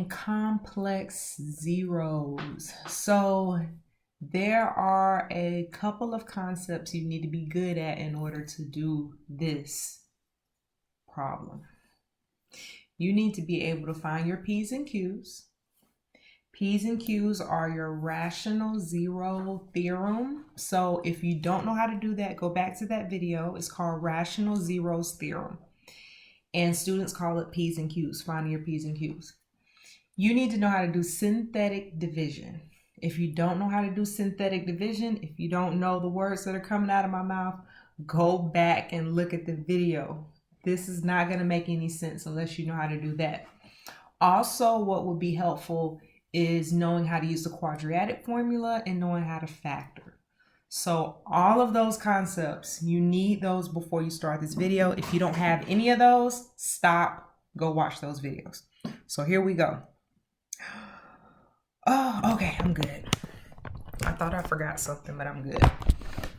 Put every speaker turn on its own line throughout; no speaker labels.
and complex zeros. So there are a couple of concepts you need to be good at in order to do this problem. You need to be able to find your P's and Q's. P's and Q's are your Rational Zero Theorem. So if you don't know how to do that, go back to that video. It's called Rational Zero Theorem. And students call it P's and Q's, finding your P's and Q's. You need to know how to do synthetic division. If you don't know how to do synthetic division, if you don't know the words that are coming out of my mouth, go back and look at the video. This is not going to make any sense unless you know how to do that. Also, what would be helpful is knowing how to use the quadratic formula and knowing how to factor. So all of those concepts, you need those before you start this video. If you don't have any of those, stop, go watch those videos. So here we go. Oh, okay, I'm good. I thought I forgot something, but I'm good.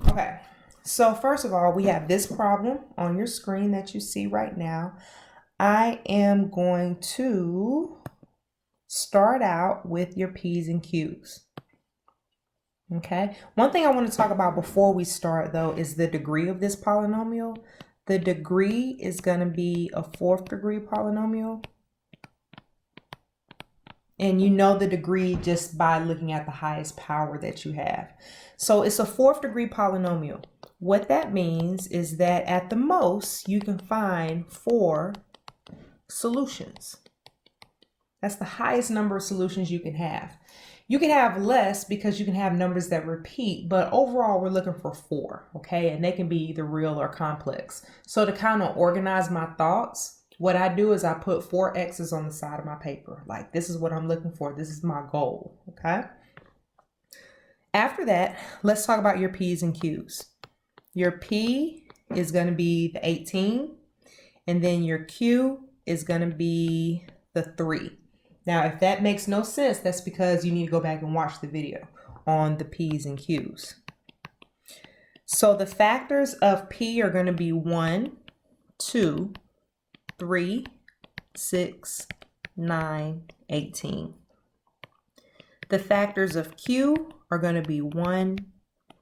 Okay, so first of all, we have this problem on your screen that you see right now. I am going to start out with your P's and Q's. Okay, one thing I want to talk about before we start though is the degree of this polynomial. The degree is going to be a 4th degree polynomial. And you know the degree just by looking at the highest power that you have. So it's a 4th degree polynomial. What that means is that at the most, you can find 4 solutions. That's the highest number of solutions you can have. You can have less because you can have numbers that repeat, but overall we're looking for 4, okay? And they can be either real or complex. So to kind of organize my thoughts, what I do is I put 4 X's on the side of my paper. Like, this is what I'm looking for. This is my goal, okay? After that, let's talk about your P's and Q's. Your P is going to be the 18, and then your Q is going to be the 3. Now, if that makes no sense, that's because you need to go back and watch the video on the P's and Q's. So the factors of P are going to be 1, 2, 3, 6, 9, 18. The factors of Q are going to be 1,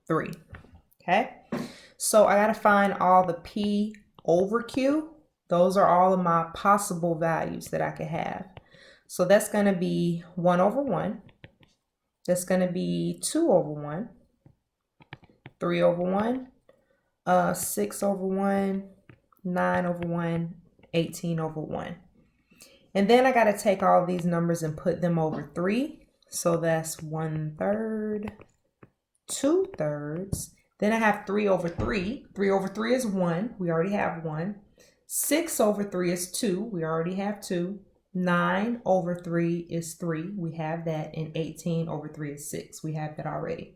3. Okay, so I got to find all the P over Q. Those are all of my possible values that I could have. So that's going to be 1 over 1. That's going to be 2 over 1, 3 over 1, 6 over 1, 9 over 1, 18 over 1. And then I got to take all these numbers and put them over 3. So that's 1/3, 2/3. Then I have 3 over 3. 3 over 3 is 1. We already have 1. 6 over 3 is 2. We already have 2. 9 over 3 is 3. We have that. And 18 over 3 is 6. We have that already.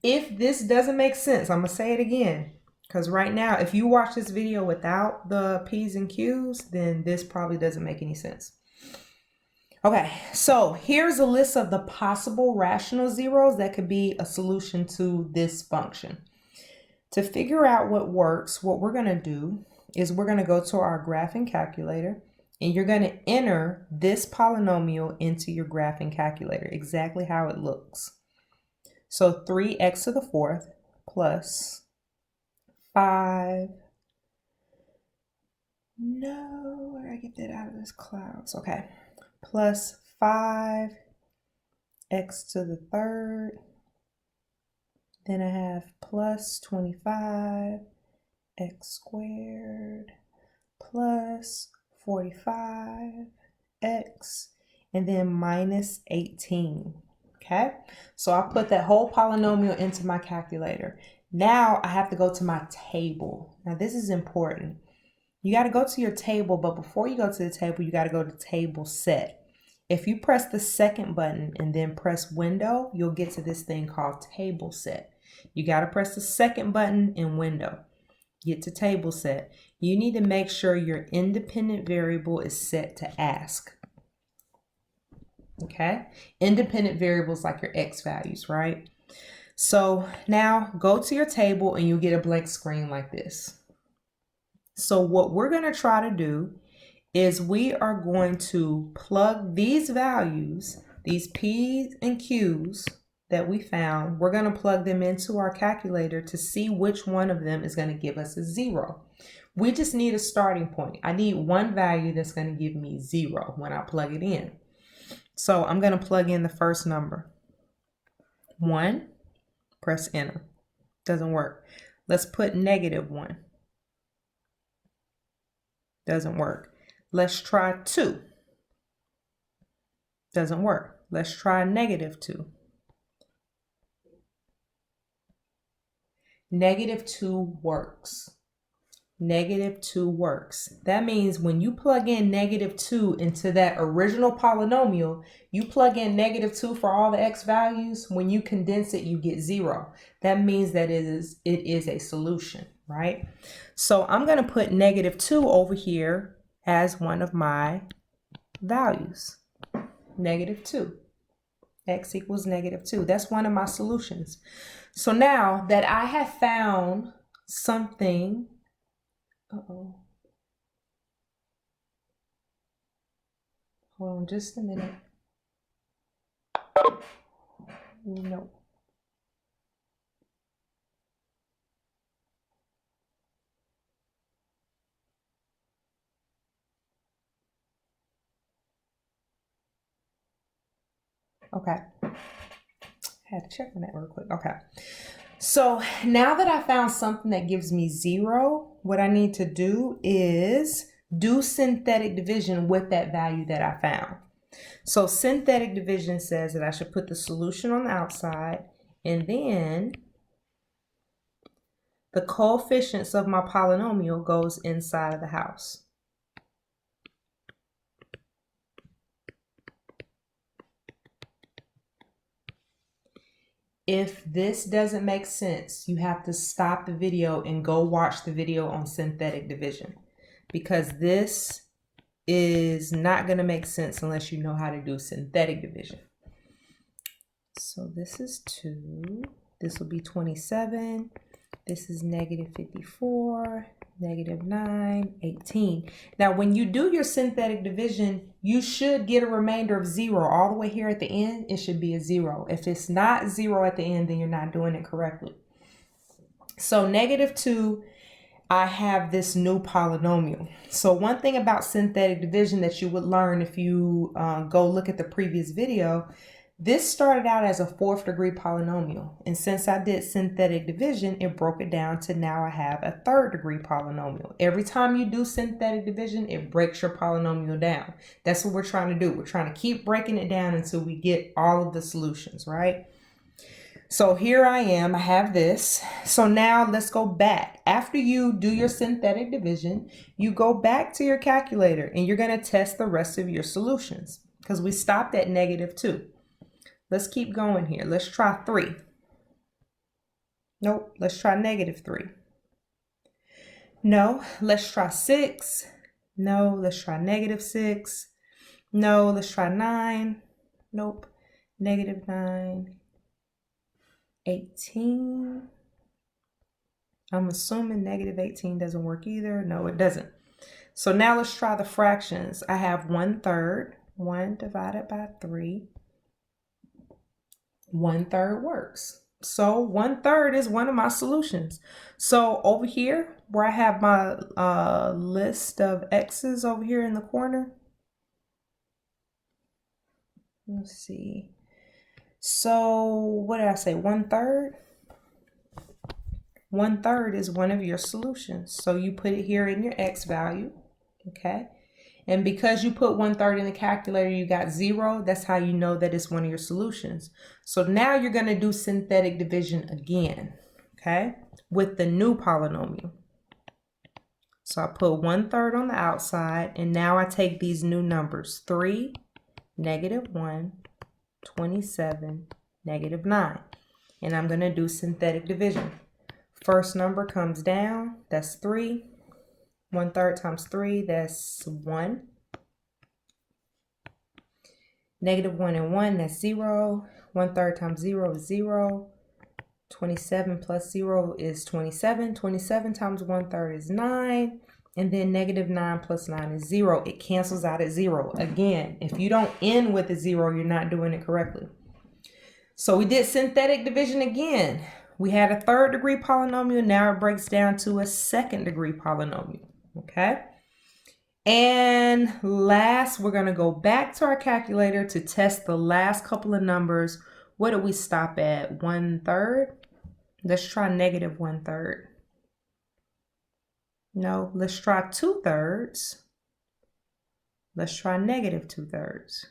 If this doesn't make sense, I'm going to say it again. Because right now, if you watch this video without the P's and Q's, then this probably doesn't make any sense. Okay, so here's a list of the possible rational zeros that could be a solution to this function. To figure out what works, what we're going to do is we're going to go to our graphing calculator, and you're going to enter this polynomial into your graphing calculator, exactly how it looks. So 3x to the 4th plus 5. No, where did I get that out of this clouds? Okay. Plus 5x to the 3rd. Then I have plus 25x squared plus 45x and then minus 18. Okay, so I put that whole polynomial into my calculator. Now I have to go to my table. Now this is important. You got to go to your table, but before you go to the table, you got to go to table set. If you press the second button and then press window, you'll get to this thing called table set. You got to press the second button in window. Get to table set. You need to make sure your independent variable is set to ask. Okay, independent variables like your x values, right? So now go to your table and you'll get a blank screen like this. So what we're going to try to do is we are going to plug these values, these P's and Q's that we found, we're going to plug them into our calculator to see which one of them is going to give us a 0. We just need a starting point. I need one value that's going to give me 0 when I plug it in. So I'm going to plug in the first number. 1, press enter. Doesn't work. Let's put -1. Doesn't work. Let's try 2. Doesn't work. Let's try -2. -2 works. -2 works. That means when you plug in -2 into that original polynomial, you plug in -2 for all the x values. When you condense it, you get 0. That means that it is a solution, right? So I'm going to put -2 over here as one of my values. -2. X equals -2. That's one of my solutions. So now that I have found something, hold on just a minute. No. Okay. I had to check on that real quick. Okay. So now that I found something that gives me 0, what I need to do is do synthetic division with that value that I found. So synthetic division says that I should put the solution on the outside, and then the coefficients of my polynomial goes inside of the house. If this doesn't make sense, you have to stop the video and go watch the video on synthetic division, because this is not going to make sense unless you know how to do synthetic division. So this is 2. This will be 27. This is -54, -9, 18. Now, when you do your synthetic division, you should get a remainder of 0 all the way here at the end. It should be a 0. If it's not 0 at the end, then you're not doing it correctly. So -2, I have this new polynomial. So one thing about synthetic division that you would learn if you go look at the previous video, this started out as a 4th degree polynomial. And since I did synthetic division, it broke it down to now I have a 3rd degree polynomial. Every time you do synthetic division, it breaks your polynomial down. That's what we're trying to do. We're trying to keep breaking it down until we get all of the solutions, right? So here I am, I have this. So now let's go back. After you do your synthetic division, you go back to your calculator and you're going to test the rest of your solutions because we stopped at -2. Let's keep going here. Let's try 3. Nope, let's try -3. No, let's try 6. No, let's try -6. No, let's try 9. Nope, -9. 18. I'm assuming -18 doesn't work either. No, it doesn't. So now let's try the fractions. I have 1/3. 1 divided by 3. 1/3 works. So 1/3 is one of my solutions. So over here where I have my list of x's over here in the corner. Let's see. So what did I say? 1/3? 1/3 is one of your solutions. So you put it here in your x value. Okay. And because you put 1/3 in the calculator, you got 0. That's how you know that it's one of your solutions. So now you're going to do synthetic division again, okay, with the new polynomial. So I put 1/3 on the outside, and now I take these new numbers, 3, -1, 27, -9. And I'm going to do synthetic division. First number comes down, that's 3. 1/3 times 3, that's 1. -1 and 1, that's 0. 1/3 times 0 is 0. 27 plus 0 is 27. 27 times 1/3 is 9. And then negative 9 plus 9 is 0. It cancels out at 0. Again, if you don't end with a 0, you're not doing it correctly. So we did synthetic division again. We had a third degree polynomial. Now it breaks down to a second degree polynomial. Okay. And last, we're going to go back to our calculator to test the last couple of numbers. What did we stop at? 1/3? Let's try negative 1/3. No, let's try 2/3. Let's try negative 2/3.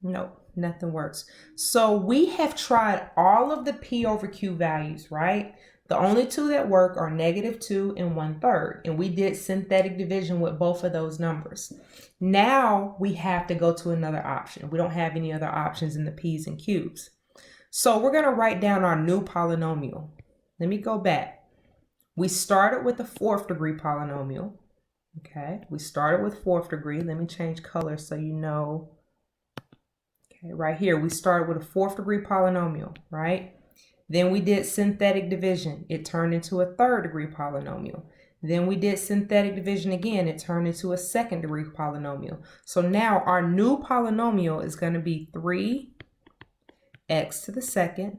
No, nothing works. So we have tried all of the P over Q values, right? The only two that work are negative 2 and 1/3. And we did synthetic division with both of those numbers. Now we have to go to another option. We don't have any other options in the P's and Q's. So we're going to write down our new polynomial. Let me go back. We started with a 4th degree polynomial. Okay, we started with 4th degree. Let me change color so you know. Okay, right here, we started with a 4th degree polynomial, right? Then we did synthetic division. It turned into a 3rd degree polynomial. Then we did synthetic division again. It turned into a 2nd degree polynomial. So now our new polynomial is going to be 3x to the 2nd.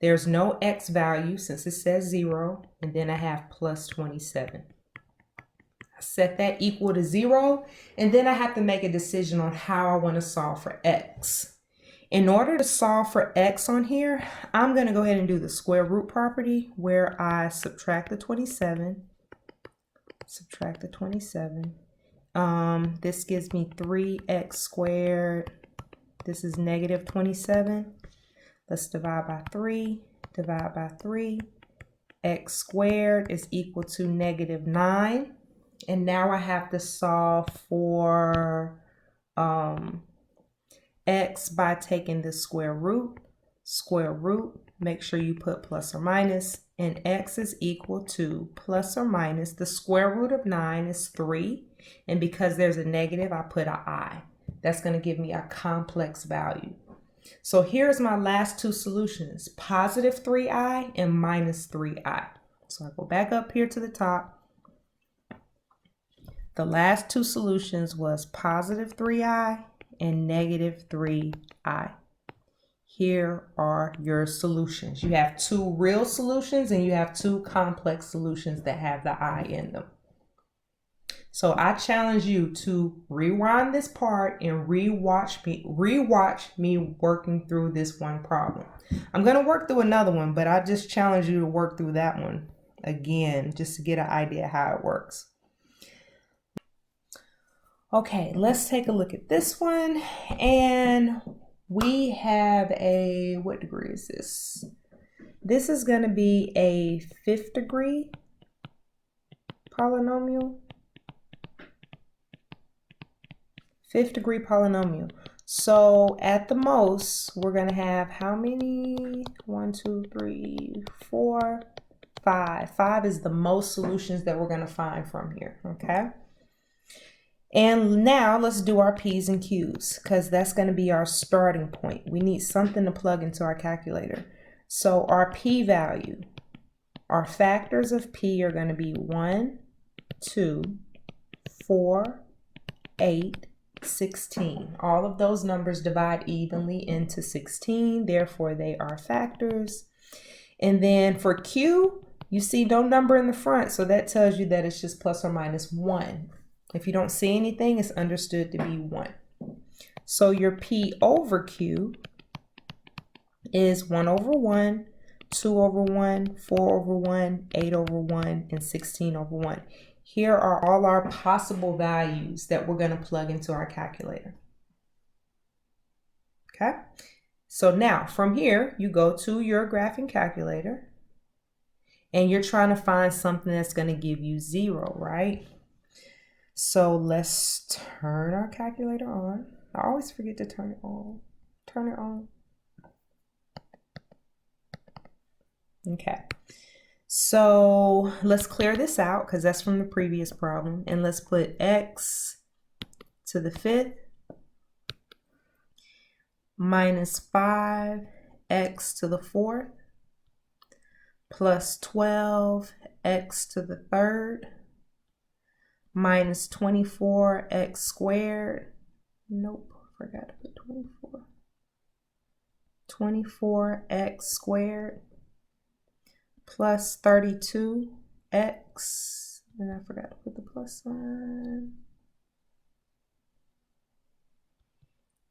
There's no x value since it says 0. And then I have plus 27. I set that equal to 0. And then I have to make a decision on how I want to solve for x. In order to solve for x on here, I'm going to go ahead and do the square root property where I subtract the 27. Subtract the 27. This gives me 3x squared. This is negative 27. Let's divide by 3. Divide by 3. X squared is equal to negative 9. And now I have to solve for x by taking the square root. Square root, make sure you put plus or minus. And x is equal to plus or minus. The square root of 9 is 3. And because there's a negative, I put an I. That's going to give me a complex value. So here's my last two solutions, positive 3i and minus 3i. So I go back up here to the top. The last two solutions was positive 3i and negative 3i. Here are your solutions. You have two real solutions and you have two complex solutions that have the I in them. So I challenge you to rewind this part and rewatch me working through this one problem. I'm going to work through another one, but I just challenge you to work through that one again, just to get an idea how it works. Okay, let's take a look at this one. And we have a, what degree is this? This is going to be a 5th degree polynomial. 5th degree polynomial. So at the most, we're going to have how many? 1, 2, 3, 4, 5. 5 is the most solutions that we're going to find from here, okay? And now let's do our P's and Q's because that's going to be our starting point. We need something to plug into our calculator. So our P value, our factors of P are going to be 1, 2, 4, 8, 16. All of those numbers divide evenly into 16. Therefore, they are factors. And then for Q, you see no number in the front. So that tells you that it's just plus or minus 1. If you don't see anything, it's understood to be 1. So your P over Q is 1 over 1, 2 over 1, 4 over 1, 8 over 1, and 16 over 1. Here are all our possible values that we're going to plug into our calculator. Okay, so now from here, you go to your graphing calculator and you're trying to find something that's going to give you 0, right? So let's turn our calculator on. I always forget to turn it on. Turn it on. Okay. So let's clear this out because that's from the previous problem. And let's put x to the 5th minus 5x to the 4th plus 12x to the third minus 24x squared. Nope, forgot to put 24. 24x squared plus 32x, and I forgot to put the plus sign.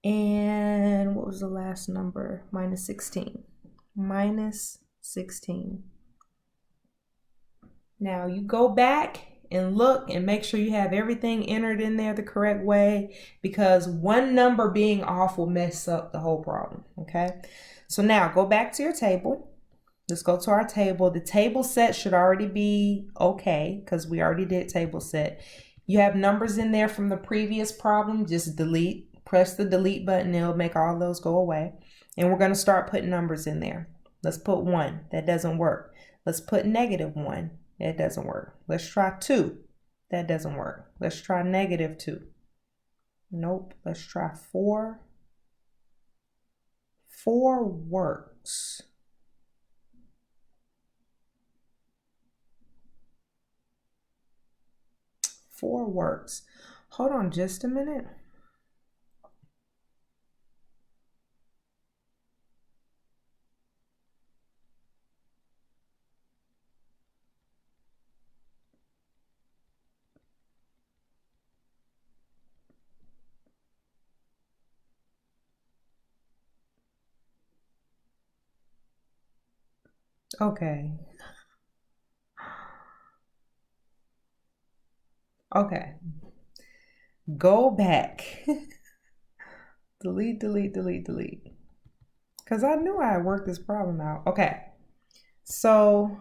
And what was the last number? Minus 16. Minus 16. Now you go back and look and make sure you have everything entered in there the correct way, because one number being off will mess up the whole problem, okay? So now go back to your table. Let's go to our table. The table set should already be okay because we already did table set. You have numbers in there from the previous problem, just delete. Press the delete button, it'll make all those go away. And we're going to start putting numbers in there. Let's put 1. That doesn't work. Let's put -1. That doesn't work. Let's try 2. That doesn't work. Let's try -2. Nope. Let's try 4. 4 works. 4 works. Hold on just a minute. Okay. Okay. Go back. Delete. Because I knew I had worked this problem out. Okay. So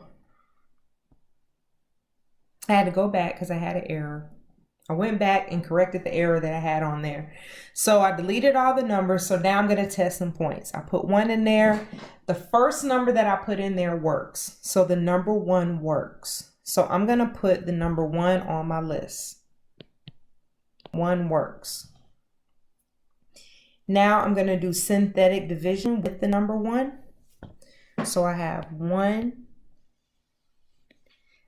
I had to go back because I had an error. I went back and corrected the error that I had on there. So I deleted all the numbers. So now I'm going to test some points. I put 1 in there. The first number that I put in there works. So the number 1 works. So I'm going to put the number 1 on my list. 1 works. Now I'm going to do synthetic division with the number 1. So I have 1.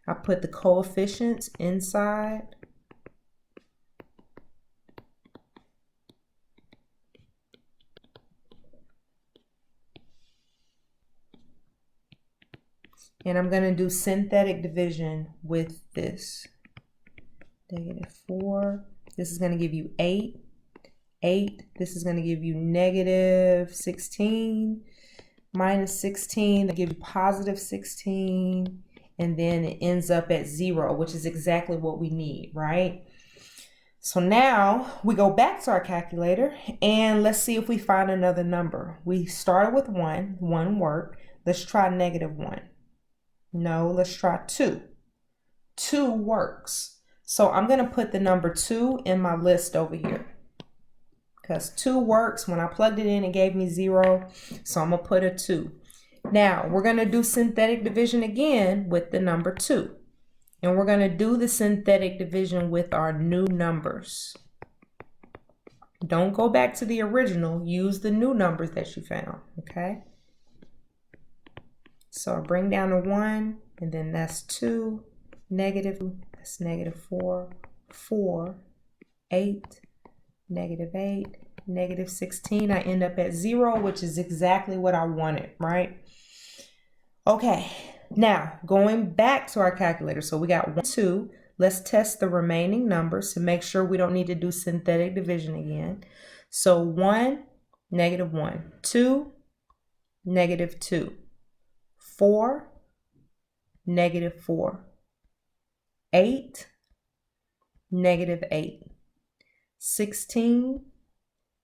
I put the coefficients inside. And I'm going to do synthetic division with this. -4. This is going to give you 8. 8. This is going to give you -16. Minus 16 to give you positive 16. And then it ends up at 0, which is exactly what we need, right? So now we go back to our calculator and let's see if we find another number. We started with 1. 1 worked. Let's try -1. No, let's try 2. 2 works. So I'm going to put the number 2 in my list over here. Because 2 works. When I plugged it in, it gave me 0. So I'm going to put a 2. Now, we're going to do synthetic division again with the number 2. And we're going to do the synthetic division with our new numbers. Don't go back to the original. Use the new numbers that you found, okay? So I bring down the 1, and then that's 2, -2, that's -4, 4, 8, -8, -16. I end up at 0, which is exactly what I wanted, right? Okay, now going back to our calculator. So we got 1, 2. Let's test the remaining numbers to make sure we don't need to do synthetic division again. So 1, -1, 2, -2. 4, -4, 8, -8, 16,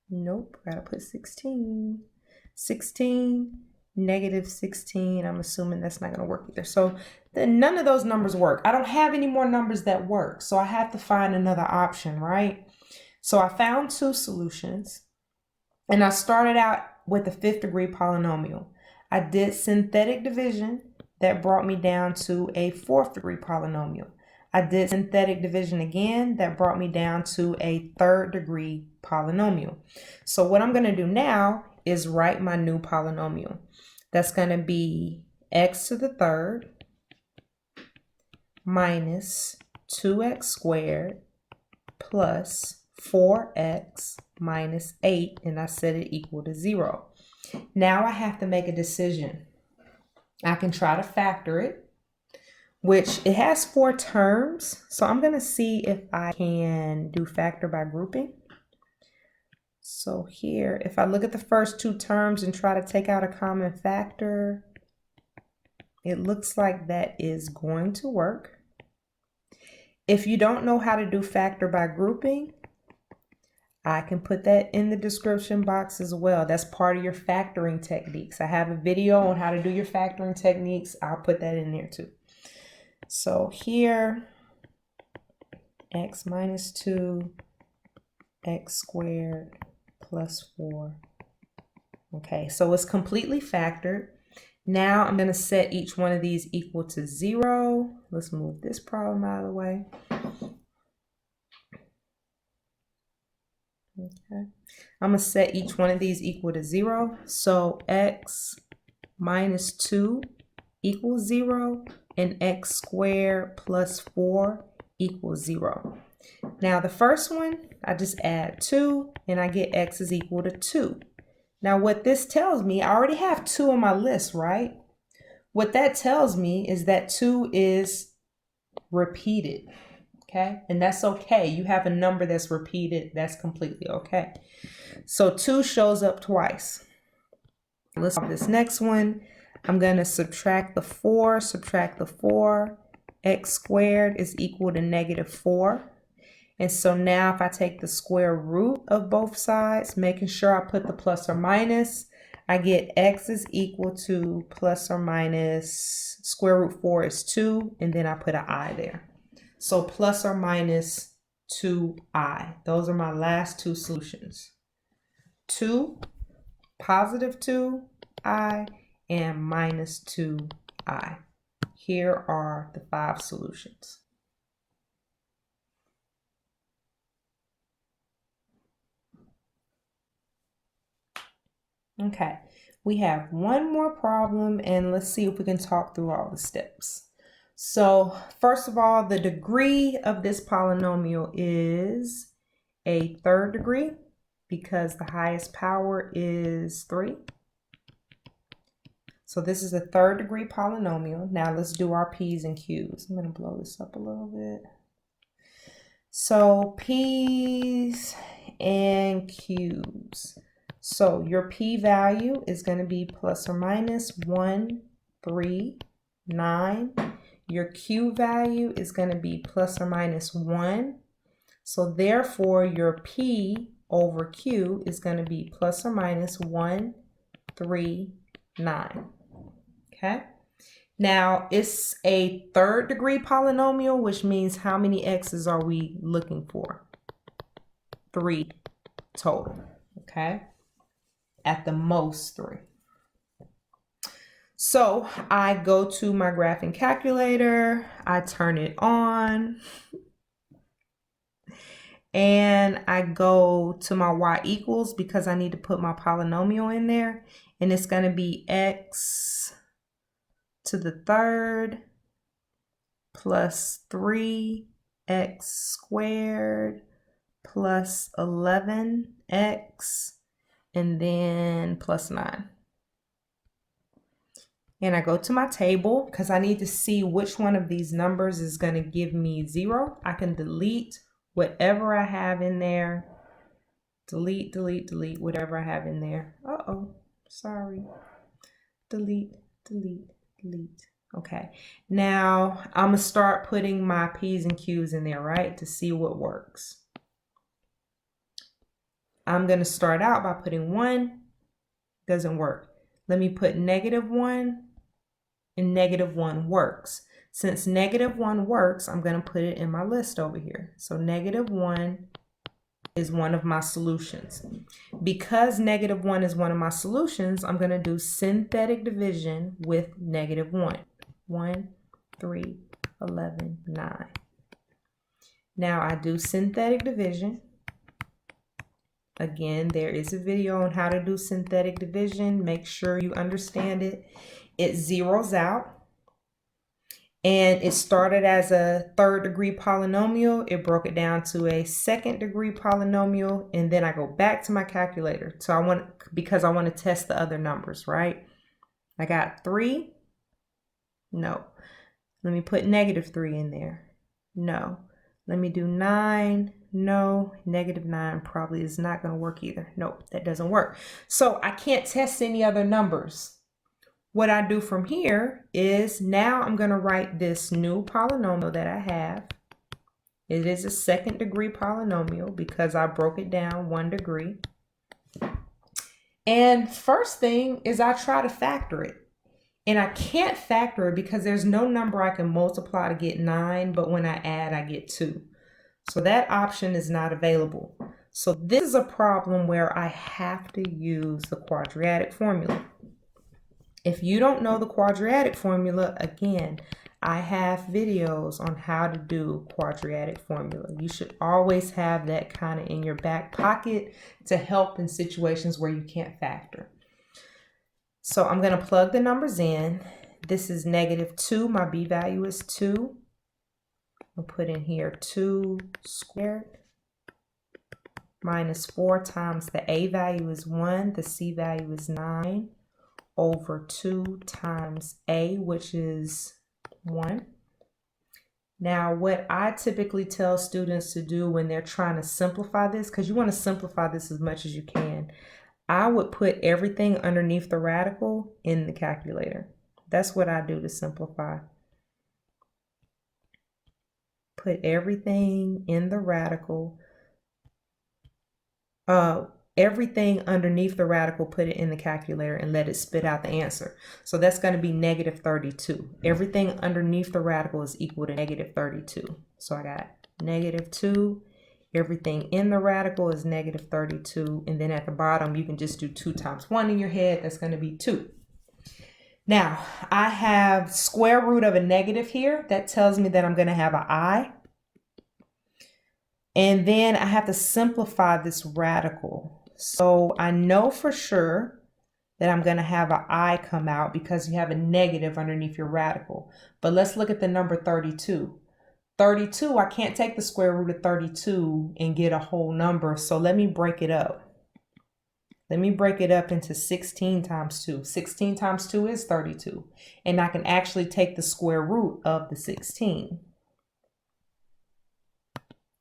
nope, gotta put 16, 16, -16, I'm assuming that's not gonna work either. So then none of those numbers work. I don't have any more numbers that work, so I have to find another option, right? So I found 2 solutions, and I started out with a 5th degree polynomial. I did synthetic division that brought me down to a 4th degree polynomial. I did synthetic division again that brought me down to a 3rd degree polynomial. So what I'm going to do now is write my new polynomial. That's going to be x to the third minus 2x squared plus 4x minus 8, and I set it equal to 0. Now I have to make a decision. I can try to factor it, which it has 4 terms, so I'm going to see if I can do factor by grouping. So here, if I look at the first 2 terms and try to take out a common factor, it looks like that is going to work. If you don't know how to do factor by grouping, I can put that in the description box as well. That's part of your factoring techniques. I have a video on how to do your factoring techniques. I'll put that in there too. So here, x minus 2, x squared plus 4. Okay, so it's completely factored. Now I'm going to set each one of these equal to 0. Let's move this problem out of the way. Okay, I'm going to set each one of these equal to 0. So x minus 2 equals 0 and x squared plus 4 equals 0. Now the first one, I just add 2 and I get x is equal to 2. Now what this tells me, I already have 2 on my list, right? What that tells me is that 2 is repeated, okay? And that's okay. You have a number that's repeated, that's completely okay. So 2 shows up twice. Let's do this next one. I'm going to subtract the 4, x squared is equal to negative 4. And so now if I take the square root of both sides, making sure I put the plus or minus, I get x is equal to plus or minus square root 4 is 2, and then I put an I there. So plus or minus 2i. Those are my last 2 solutions. 2, positive 2i, and minus 2i. Here are the 5 solutions. Okay, we have one more problem, and let's see if we can talk through all the steps. So first of all, the degree of this polynomial is a 3rd degree because the highest power is 3. So this is a 3rd degree polynomial. Now let's do our P's and Q's. I'm going to blow this up a little bit. So P's and Q's. So your P value is going to be plus or minus 1, 3, 9. Your Q value is going to be plus or minus 1. So therefore your P over Q is going to be plus or minus 1, 3, 9. Okay. Now it's a 3rd degree polynomial, which means how many x's are we looking for? 3 total. Okay. At the most 3. So I go to my graphing calculator, I turn it on, and I go to my y equals because I need to put my polynomial in there, and it's going to be x to the 3rd plus 3x squared plus 11x and then plus 9. And I go to my table because I need to see which one of these numbers is going to give me 0. I can delete whatever I have in there. Delete, delete, delete whatever I have in there. Uh-oh, sorry. Delete, delete, delete. Okay, now I'm going to start putting my P's and Q's in there, right, to see what works. I'm going to start out by putting 1. Doesn't work. Let me put -1, and -1 works. Since -1 works, I'm going to put it in my list over here. So -1 is one of my solutions. Because -1 is one of my solutions, I'm going to do synthetic division with -1. 1, 3, 11, 9. Now I do synthetic division. Again, there is a video on how to do synthetic division. Make sure you understand it. it zeroes out. And it started as a third degree polynomial. It broke it down to a second degree polynomial. And then I go back to my calculator. So because I want to test the other numbers, right? I got 3. No. Let me put -3 in there. No. Let me do 9. No. -9 probably is not going to work either. Nope, that doesn't work. So I can't test any other numbers. What I do from here is now I'm going to write this new polynomial that I have. It is a second degree polynomial because I broke it down 1 degree. And first thing is I try to factor it. And I can't factor it because there's no number I can multiply to get 9, but when I add, I get 2. So that option is not available. So this is a problem where I have to use the quadratic formula. If you don't know the quadratic formula, again, I have videos on how to do quadratic formula. You should always have that kind of in your back pocket to help in situations where you can't factor. So I'm going to plug the numbers in. This is -2. My b value is 2. I'll put in here 2 squared minus 4 times the a value is 1. The c value is 9. Over 2 times a, which is 1. Now, what I typically tell students to do when they're trying to simplify this, because you want to simplify this as much as you can, I would put everything underneath the radical in the calculator. That's what I do to simplify. Put everything in the radical. Everything underneath the radical, put it in the calculator and let it spit out the answer. So that's going to be -32. Everything underneath the radical is equal to -32. So I got -2. Everything in the radical is -32. And then at the bottom, you can just do 2 times 1 in your head. That's going to be 2. Now, I have square root of a negative here. That tells me that I'm going to have an I. And then I have to simplify this radical. So I know for sure that I'm going to have an I come out because you have a negative underneath your radical. But let's look at the number 32. 32, I can't take the square root of 32 and get a whole number. So let me break it up. Let me break it up into 16 times 2. 16 times 2 is 32. And I can actually take the square root of the 16.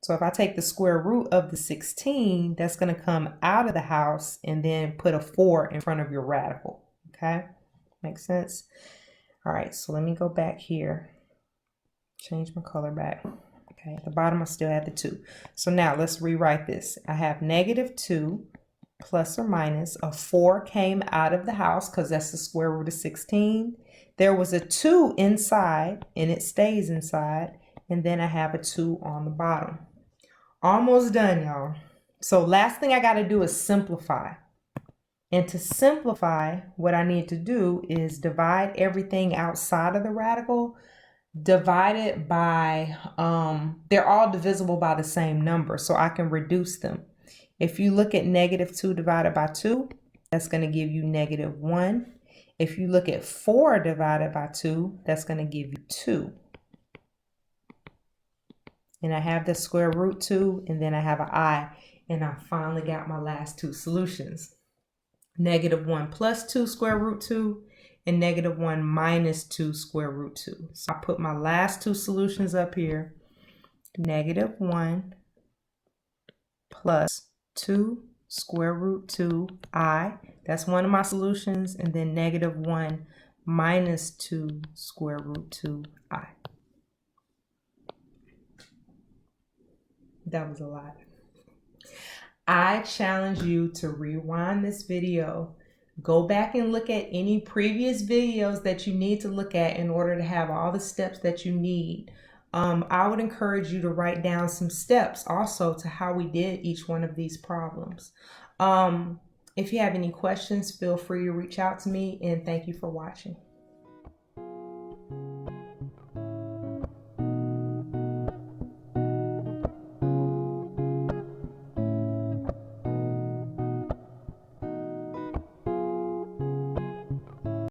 So if I take the square root of the 16, that's going to come out of the house and then put a 4 in front of your radical. Okay, makes sense? All right, so let me go back here. Change my color back. Okay, at the bottom I still have the 2. So now let's rewrite this. I have -2 plus or minus a 4 came out of the house because that's the square root of 16. There was a 2 inside and it stays inside. And then I have a 2 on the bottom. Almost done, y'all. So last thing I got to do is simplify. And to simplify, what I need to do is divide everything outside of the radical, divide it by, they're all divisible by the same number, so I can reduce them. If you look at -2 divided by 2, that's going to give you -1. If you look at 4 divided by 2, that's going to give you 2. And I have the square root 2, and then I have an I, and I finally got my last 2 solutions. -1 plus 2 square root 2, and -1 minus 2 square root 2. So I put my last 2 solutions up here. -1 plus 2 square root 2 I. That's one of my solutions. And then -1 minus 2 square root 2 I. That was a lot. I challenge you to rewind this video, go back and look at any previous videos that you need to look at in order to have all the steps that you need. I would encourage you to write down some steps also to how we did each one of these problems. If you have any questions, feel free to reach out to me, and thank you for watching.